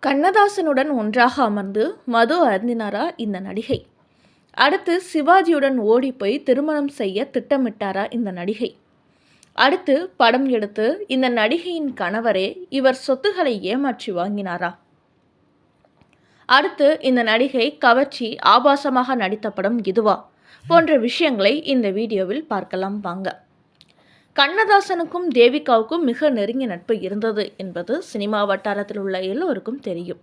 கண்ணதாசனுடன் ஒன்றாக அமர்ந்து மது அருந்தினாரா இந்த நடிகை? அடுத்து சிவாஜியுடன் ஓடிப்போய் திருமணம் செய்ய திட்டமிட்டாரா இந்த நடிகை? அடுத்து படம் எடுத்து இந்த நடிகையின் கணவரே இவர் சொத்துக்களை ஏமாற்றி வாங்கினாரா? அடுத்து இந்த நடிகை கவர்ச்சி ஆபாசமாக நடித்த படம் இதுவா? போன்ற விஷயங்களை இந்த வீடியோவில் பார்க்கலாம் வாங்க. கண்ணதாசனுக்கும் தேவிகாவுக்கும் மிக நெருங்கிய நட்பு இருந்தது என்பது சினிமா வட்டாரத்தில் உள்ள எல்லோருக்கும் தெரியும்.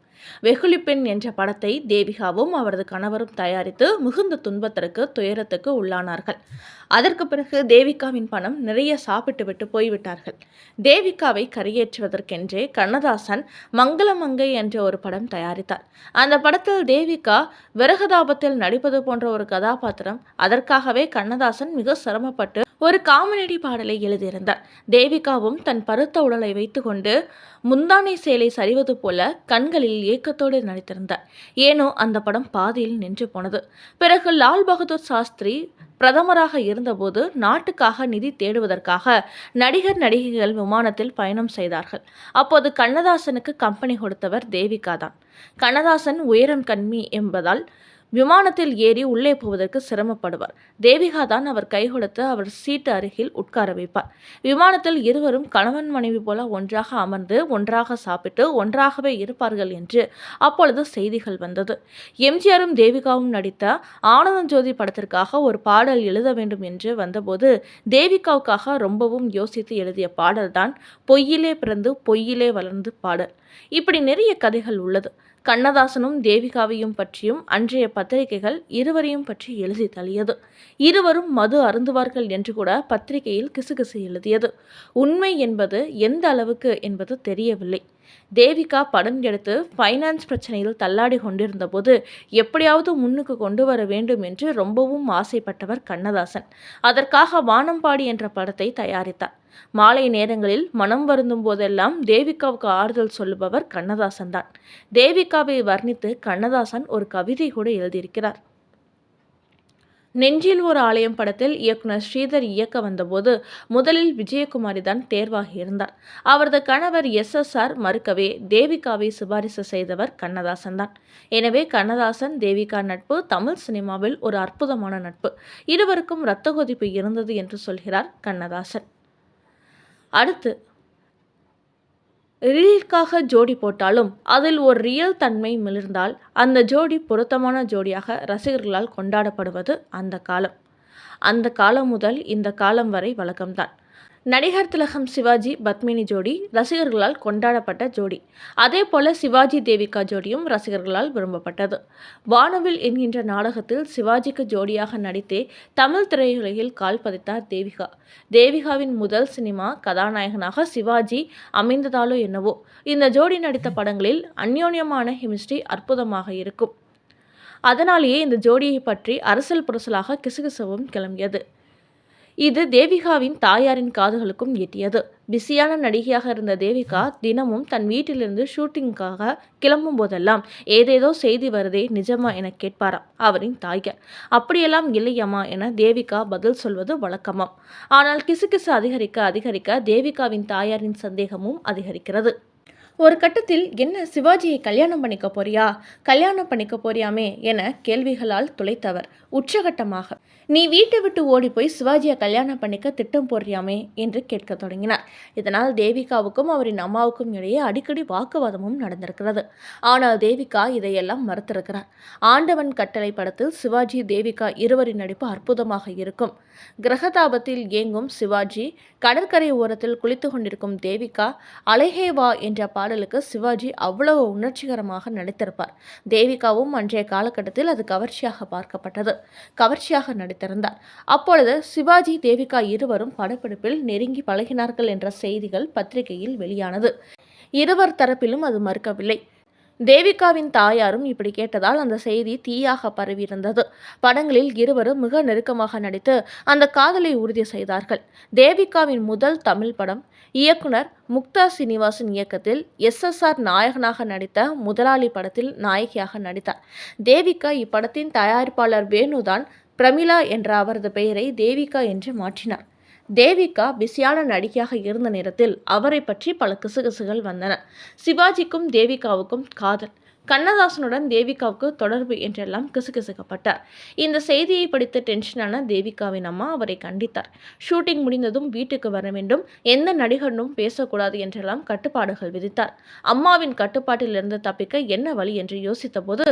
வெகுளி பெண் என்ற படத்தை தேவிகாவும் அவரது கணவரும் தயாரித்து மிகுந்த துன்பத்திற்கு துயரத்துக்கு உள்ளானார்கள். அதற்கு பிறகு தேவிகாவின் பணம் நிறைய சாப்பிட்டு விட்டு போய்விட்டார்கள். தேவிகாவை கரையேற்றுவதற்கென்றே கண்ணதாசன் மங்களமங்கை என்ற ஒரு படம் தயாரித்தார். அந்த படத்தில் தேவிகா விரகதாபத்தில் நடிப்பது போன்ற ஒரு கதாபாத்திரம். அதற்காகவே கண்ணதாசன் மிக சிரமப்பட்டு ஒரு காமெடி பாடலை எழுதியிருந்தார். தேவிகாவும் தன் பருத்த உடலை வைத்துக்கொண்டு முந்தானை சேலை சரிவது போல கண்களில் ஏக்கத்தோடு நடித்திருந்தார். ஏனோ அந்த படம் பாதியில் நின்று போனது. பிறகு லால் பகதூர் சாஸ்திரி பிரதமராக இருந்தபோது நாட்டுக்காக நிதி தேடுவதற்காக நடிகர்கள் விமானத்தில் பயணம் செய்தார்கள். அப்போது கண்ணதாசனுக்கு கம்பெனி கொடுத்தவர் தேவிகா தான். கண்ணதாசன் உயரம் கம்மி என்பதால் விமானத்தில் ஏறி உள்ளே போவதற்கு சிரமப்படுவார். தேவிகா தான் அவர் கை கொடுத்து அவர் சீட்டு அருகில் உட்கார வைப்பார். விமானத்தில் இருவரும் கணவன் மனைவி போல ஒன்றாக அமர்ந்து ஒன்றாக சாப்பிட்டு ஒன்றாகவே இருப்பார்கள் என்று அப்பொழுது செய்திகள் வந்தது. எம்ஜிஆரும் தேவிகாவும் நடித்த ஆனந்தஜோதி படத்திற்காக ஒரு பாடல் எழுத வேண்டும் என்று வந்தபோது தேவிகாவுக்காக ரொம்பவும் யோசித்து எழுதிய பாடல்தான் பொய்யிலே பிறந்து பொய்யிலே வளர்ந்து பாடல். இப்படி நிறைய கதைகள் உள்ளது. கண்ணதாசனும் தேவிகாவையும் பற்றியும் அன்றைய பத்திரிகைகள் இருவரையும் பற்றி எழுதி தள்ளியது. இருவரும் மது அருந்துவார்கள் என்று கூட பத்திரிகையில் கிசுகிசு எழுதியது. உண்மை என்பது எந்த அளவுக்கு என்பது தெரியவில்லை. தேவிகா படம் எடுத்து ஃபைனான்ஸ் பிரச்சனையில் தள்ளாடி கொண்டிருந்த போது எப்படியாவது முன்னுக்கு கொண்டு வர வேண்டும் என்று ரொம்பவும் ஆசைப்பட்டவர் கண்ணதாசன். அதற்காக வானம்பாடி என்ற படத்தை தயாரித்தார். மாலை நேரங்களில் மனம் வருந்தும் போதெல்லாம் தேவிகாவுக்கு ஆறுதல் சொல்லுபவர் கண்ணதாசன் தான். தேவிகாவை வர்ணித்து கண்ணதாசன் ஒரு கவிதை கூட எழுதியிருக்கிறார். நெஞ்சில் ஒரு ஆலயம் படத்தில் இயக்குனர் ஸ்ரீதர் இயக்க வந்தபோது முதலில் விஜயகுமாரி தான் தேர்வாகி இருந்தார். அவரது கணவர் SSR மறுக்கவே தேவிகாவை சிபாரிசு செய்தவர் கண்ணதாசன் தான். எனவே கண்ணதாசன் தேவிகா நட்பு தமிழ் சினிமாவில் ஒரு அற்புதமான நட்பு. இருவருக்கும் இரத்த கொதிப்பு இருந்தது என்று சொல்கிறார் கண்ணதாசன். அடுத்து ரீலுக்காக ஜோடி போட்டாலும் அதில் ஒரு ரியல் தன்மை மிளிர்ந்தால் அந்த ஜோடி பொருத்தமான ஜோடியாக ரசிகர்களால் கொண்டாடப்படுவது அந்த காலம் முதல் இந்த காலம் வரை வழக்கம்தான். நடிகர் திலகம் சிவாஜி பத்மினி ஜோடி ரசிகர்களால் கொண்டாடப்பட்ட ஜோடி. அதே போல சிவாஜி தேவிகா ஜோடியும் ரசிகர்களால் விரும்பப்பட்டது. வானவில் என்கின்ற நாடகத்தில் சிவாஜிக்கு ஜோடியாக நடித்தே தமிழ் திரையுலகில் கால் பதித்தார் தேவிகா. தேவிகாவின் முதல் சினிமா கதாநாயகனாக சிவாஜி அமைந்ததாலோ என்னவோ இந்த ஜோடி நடித்த படங்களில் அந்யோன்யமான கெமிஸ்ட்ரி அற்புதமாக இருக்கும். அதனாலேயே இந்த ஜோடியை பற்றி அரசல் புரசலாக கிசுகிசுவும் கிளம்பியது. இது தேவிகாவின் தாயாரின் காதுகளுக்கும் எட்டியது. பிஸியான நடிகையாக இருந்த தேவிகா தினமும் தன் வீட்டிலிருந்து ஷூட்டிங்காக கிளம்பும் போதெல்லாம் ஏதேதோ செய்தி வருதே, நிஜமா என கேட்பாராம் அவரின் தாயார். அப்படியெல்லாம் இல்லையம்மா என தேவிகா பதில் சொல்வது வழக்கமாம். ஆனால் கிசுகிசு அதிகரிக்க தேவிகாவின் தாயாரின் சந்தேகமும் அதிகரிக்கிறது. ஒரு கட்டத்தில் என்ன சிவாஜியை கல்யாணம் பண்ணிக்க போறியாமே என கேள்விகளால் துளைத்தவர் உச்சகட்டமாக நீ வீட்டை விட்டு ஓடி போய் சிவாஜியை கல்யாணம் பண்ணிக்க திட்டம் போடுறியாமே என்று கேட்க தொடங்கினார். இதனால் தேவிகாவுக்கும் அவரின் அம்மாவுக்கும் இடையே அடிக்கடி வாக்குவாதமும் நடந்திருக்கிறது. ஆனால் தேவிகா இதையெல்லாம் மறுத்திருக்கிறார். ஆண்டவன் கட்டளை படத்தில் சிவாஜி தேவிகா இருவரின் நடிப்பு அற்புதமாக இருக்கும். கிரகதாபத்தில் ஏங்கும் சிவாஜி, கடற்கரை ஓரத்தில் குளித்து கொண்டிருக்கும் தேவிகா, அழகே வா என்ற பாடலுக்கு சிவாஜி அவ்வளவு உணர்ச்சிகரமாக நடித்திருப்பார். தேவிகாவும் அன்றைய காலகட்டத்தில் அது கவர்ச்சியாக பார்க்கப்பட்டது. கவர்ச்சியாக நடித்திருந்தார். அப்பொழுது சிவாஜி தேவிகா இருவரும் படப்பிடிப்பில் நெருங்கி பழகினார்கள் என்ற செய்திகள் பத்திரிகையில் வெளியானது. இருவர் தரப்பிலும் அது மறுக்கவில்லை. தேவிகாவின் தாயாரும் இப்படி கேட்டதால் அந்த செய்தி தீயாக பரவியிருந்தது. படங்களில் இருவரும் மிக நெருக்கமாக நடித்து அந்த காதலை உறுதி செய்தார்கள். தேவிகாவின் முதல் தமிழ் படம் இயக்குனர் முக்தா சீனிவாசன் இயக்கத்தில் SSR நாயகனாக நடித்த முதலாளி படத்தில் நாயகியாக நடித்தார். தேவிகா இப்படத்தின் தயாரிப்பாளர் வேணுதான் பிரமிளா என்ற அவரது பெயரை தேவிகா என்று மாற்றினார். தேவிகா பிஸியான நடிகையாக இருந்த நேரத்தில் அவரை பற்றி பல கிசுகிசுகள் வந்தன. சிவாஜிக்கும் தேவிகாவுக்கும் காதல், கண்ணதாசனுடன் தேவிகாவுக்கு தொடர்பு என்றெல்லாம் கிசுகிசுக்கப்பட்டார். இந்த செய்தியை படித்து டென்ஷனான தேவிகாவின் அம்மா அவரை கண்டித்தார். ஷூட்டிங் முடிந்ததும் வீட்டுக்கு வர வேண்டும், எந்த நடிகனும் பேசக்கூடாது என்றெல்லாம் கட்டுப்பாடுகள் விதித்தார். அம்மாவின் கட்டுப்பாட்டிலிருந்து தப்பிக்க என்ன வழி என்று யோசித்தபோது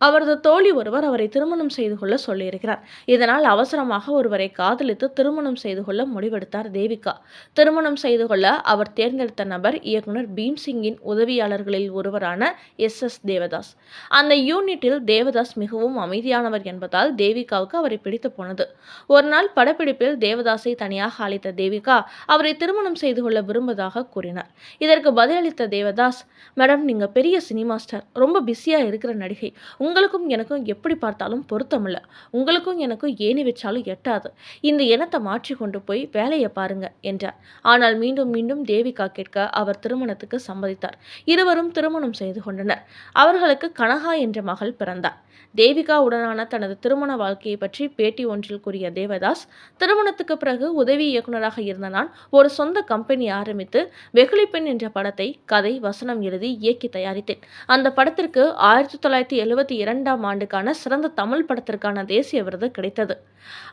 அவரது தோழி ஒருவர் அவரை திருமணம் செய்து கொள்ள சொல்லியிருக்கிறார். இதனால் அவசரமாக ஒருவரை காதலித்து திருமணம் செய்து கொள்ள முடிவெடுத்தார் தேவிகா. திருமணம் செய்து கொள்ள அவர் தேர்ந்தெடுத்த நபர் இயக்குனர் பீம்சிங்கின் உதவியாளர்களில் ஒருவரான எஸ். தேவதாஸ். அந்த யூனிட்டில் தேவதாஸ் மிகவும் அமைதியானவர் என்பதால் தேவிகாவுக்கு அவரை பிடித்து போனது. ஒரு நாள் படப்பிடிப்பில் தேவதாஸை தனியாக அழைத்த தேவிகா அவரை திருமணம் செய்து கொள்ள விரும்புவதாக கூறினார். இதற்கு பதிலளித்த தேவதாஸ், மேடம், நீங்க பெரிய சினிமா ஸ்டார், ரொம்ப பிஸியா இருக்கிற நடிகை, உங்களுக்கும் எனக்கும் எப்படி பார்த்தாலும் பொருத்தமில்ல, உங்களுக்கும் எனக்கும் ஏணி வச்சாலும் எட்டாது, இந்த எண்ணத்தை மாற்றி கொண்டு போய் வேலையை பாருங்க என்றார். ஆனால் மீண்டும் மீண்டும் தேவிகா கேட்க அவர் திருமணத்துக்கு சம்மதித்தார். இருவரும் திருமணம் செய்து கொண்டனர். அவர்களுக்கு கனகா என்ற மகள் பிறந்தார். தேவிகாவுடனான தனது திருமண வாழ்க்கையை பற்றி பேட்டி ஒன்றில் கூறிய தேவதாஸ், திருமணத்துக்கு பிறகு உதவி இயக்குநராக இருந்த நான் ஒரு சொந்த கம்பெனி ஆரம்பித்து வெகுளிப்பெண் என்ற படத்தை கதை வசனம் எழுதி இயக்கி தயாரித்தேன். அந்த படத்திற்கு 1972ஆம் ஆண்டுக்கான சிறந்த தமிழ் படத்திற்கான தேசிய விருது கிடைத்தது.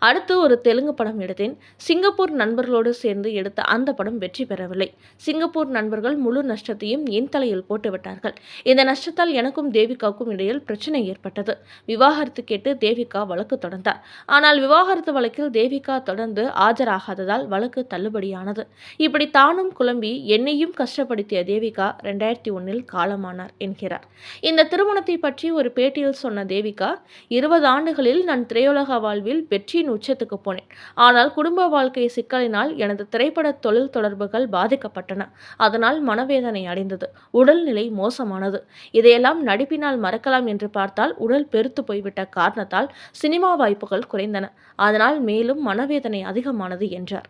அடுத்து ஒரு தெலுங்கு படம் எடுத்தேன். சிங்கப்பூர் நண்பர்களோடு சேர்ந்து எடுத்த அந்த படம் வெற்றி பெறவில்லை. சிங்கப்பூர் நண்பர்கள் முழு நஷ்டத்தையும் என் தலையில் போட்டுவிட்டார்கள். இந்த நஷ்டத்தால் எனக்கும் தேவிகாவுக்கும் இடையில் பிரச்சனை ஏற்பட்டது. விவாகரத்து கேட்டு தேவிகா வழக்கு தொடர்ந்தார். ஆனால் விவாகரத்து வழக்கில் தேவிகா தொடர்ந்து ஆஜராகாததால் வழக்கு தள்ளுபடியானது. இப்படி தானும் குழம்பி என்னையும் கஷ்டப்படுத்திய தேவிகா 2001இல் காலமானார் என்கிறார். இந்த திருமணத்தை பற்றி ஒரு பேட்டியில் சொன்ன தேவிகா, 20 ஆண்டுகளில் நான் திரையுலக வாழ்வில் வெற்றியின் உச்சத்துக்கு போனேன். ஆனால் குடும்ப வாழ்க்கை சிக்கலினால் எனது திரைப்பட தொழில் தொடர்புகள் பாதிக்கப்பட்டன. அதனால் மனவேதனை அடைந்தது. உடல்நிலை மோசமானது. இதையெல்லாம் நடிப்பினால் மறக்கலாம் என்று பார்த்தால் உடல் பெருத்து போய்விட்ட காரணத்தால் சினிமா வாய்ப்புகள் குறைந்தன. அதனால் மேலும் மனவேதனை அதிகமானது என்றார்.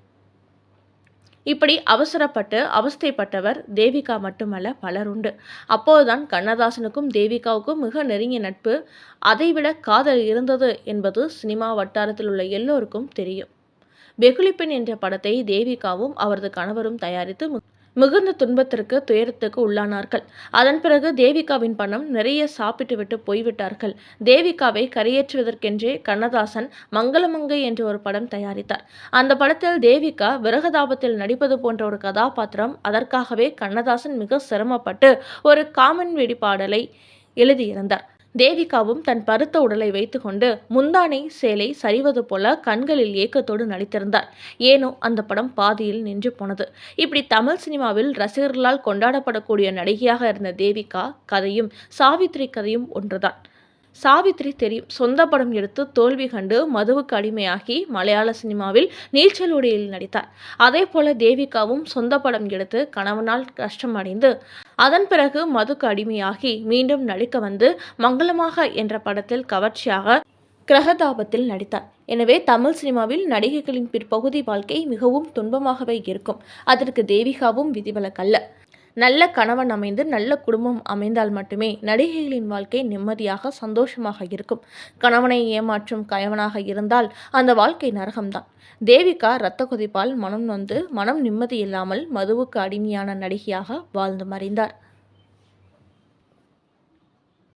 இப்படி அவசரப்பட்டு அவஸ்தைப்பட்டவர் தேவிகா மட்டுமல்ல, பலர் உண்டு. அப்போதுதான் கண்ணதாசனுக்கும் தேவிகாவுக்கும் மிக நெருங்கிய நட்பு, அதைவிட காதல் இருந்தது என்பது சினிமா வட்டாரத்தில் உள்ள எல்லோருக்கும் தெரியும். வெகுளிப்பெண் என்ற படத்தை தேவிகாவும் அவரது கணவரும் தயாரித்து மிகுந்த துன்பத்திற்கு துயரத்துக்கு உள்ளானார்கள். அதன் பிறகு தேவிகாவின் பணம் நிறைய சாப்பிட்டுவிட்டு போய்விட்டார்கள். தேவிகாவை கரையேற்றுவதற்கென்றே கண்ணதாசன் மங்களமங்கை என்ற ஒரு படம் தயாரித்தார். அந்த படத்தில் தேவிகா விரகதாபத்தில் நடிப்பது போன்ற ஒரு கதாபாத்திரம். அதற்காகவே கண்ணதாசன் மிக சிரமப்பட்டு ஒரு காமன்வெடி பாடலை எழுதியிருந்தார். தேவிகாவும் தன் பருத்த உடலை வைத்துக்கொண்டு முந்தானை சேலை சரிவது போல கண்களில் ஏக்கத்தோடு நடித்திருந்தார். ஏனோ அந்த படம் பாதியில் நின்று போனது. இப்படி தமிழ் சினிமாவில் ரசிகர்களால் கொண்டாடப்படக்கூடிய நடிகையாக இருந்த தேவிகா கதையும் சாவித்ரி கதையும் ஒன்றுதான். சாவித்ரி தெரியும், சொந்த படம் எடுத்து தோல்வி கண்டு மதுவுக்கு அடிமையாகி மலையாள சினிமாவில் நீச்சல் உடையில் நடித்தார். அதே போல தேவிகாவும் சொந்த படம் எடுத்து கணவனால் கஷ்டமடைந்து அதன் பிறகு மதுக்கு அடிமையாகி மீண்டும் நடிக்க வந்து மங்களமாக என்ற படத்தில் கவர்ச்சியாக கிரகதாபத்தில் நடித்தார். எனவே தமிழ் சினிமாவில் நடிகைகளின் பிற்பகுதி வாழ்க்கை மிகவும் துன்பமாகவே இருக்கும். அதற்கு தேவிகாவும் விதிவிலக்கல்ல. நல்ல கணவன் அமைந்து நல்ல குடும்பம் அமைந்தால் மட்டுமே நடிகைகளின் வாழ்க்கை நிம்மதியாக சந்தோஷமாக இருக்கும். கணவனை ஏமாற்றும் கயவனாக இருந்தால் அந்த வாழ்க்கை நரகம்தான். தேவிகா இரத்த கொதிப்பால் மனம் நொந்து மனம் நிம்மதி இல்லாமல் மதுவுக்கு அடிமையான நடிகையாக வாழ்ந்து மறைந்தார்.